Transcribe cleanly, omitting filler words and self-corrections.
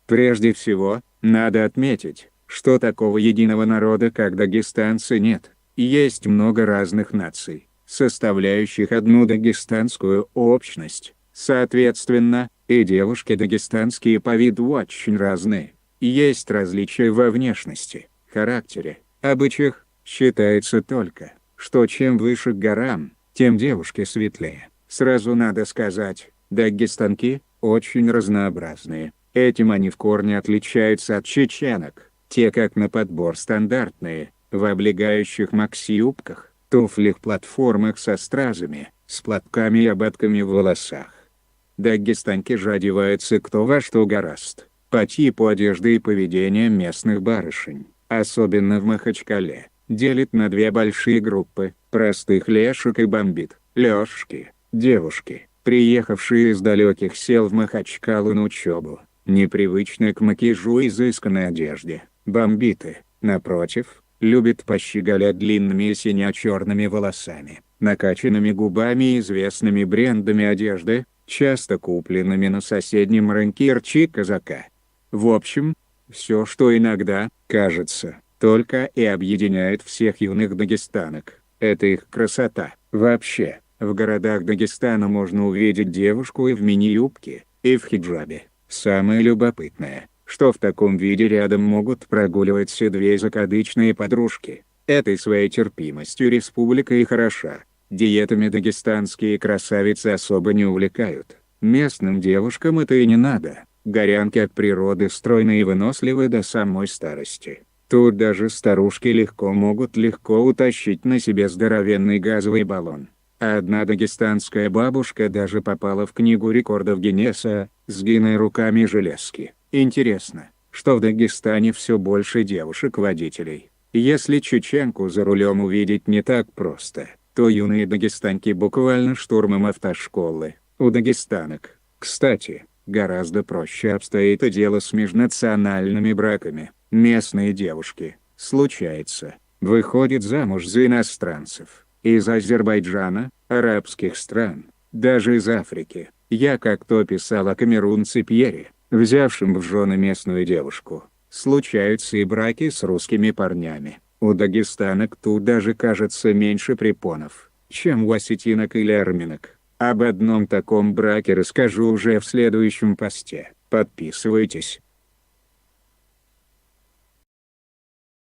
Прежде всего, надо отметить, что такого единого народа, как дагестанцы, нет. Есть много разных наций, составляющих одну дагестанскую общность. Соответственно, и девушки дагестанские по виду очень разные. Есть различия во внешности, характере, обычаях. Считается только, что чем выше к горам, тем девушки светлее. Сразу надо сказать, дагестанки очень разнообразные. Этим они в корне отличаются от чеченок. Те как на подбор стандартные, в облегающих макси-юбках, туфлях-платформах со стразами, с платками и ободками в волосах. Дагестанки же одеваются кто во что гораст, по типу одежды и поведения местных барышень, особенно в Махачкале, делит на две большие группы: простых лешек и бомбит, лешки, девушки, приехавшие из далеких сел в Махачкалу на учебу, непривычны к макияжу и изысканной одежде. Бомбиты, напротив, любят пощеголять длинными и сине-черными волосами, накачанными губами и известными брендами одежды, часто купленными на соседнем рынке Ирчи-Казака. В общем, все, что иногда, кажется, только и объединяет всех юных дагестанок, это их красота. Вообще, в городах Дагестана можно увидеть девушку и в мини-юбке, и в хиджабе. Самое любопытное, что в таком виде рядом могут прогуливаться две закадычные подружки. Этой своей терпимостью республика и хороша. Диетами дагестанские красавицы особо не увлекают. Местным девушкам это и не надо. Горянки от природы стройные и выносливы до самой старости. Тут даже старушки могут легко утащить на себе здоровенный газовый баллон. А одна дагестанская бабушка даже попала в книгу рекордов Гиннесса, сгиной руками железки. Интересно, что в Дагестане все больше девушек-водителей. Если чеченку за рулем увидеть не так просто, то юные дагестанки буквально штурмом автошколы. У дагестанок, кстати, гораздо проще обстоит и дело с межнациональными браками. Местные девушки, случается, выходят замуж за иностранцев. Из Азербайджана, арабских стран, даже из Африки. Я как-то писал о камерунце Пьере, взявшем в жены местную девушку. Случаются и браки с русскими парнями. У дагестанок тут даже кажется меньше препонов, чем у осетинок или армянок. Об одном таком браке расскажу уже в следующем посте. Подписывайтесь.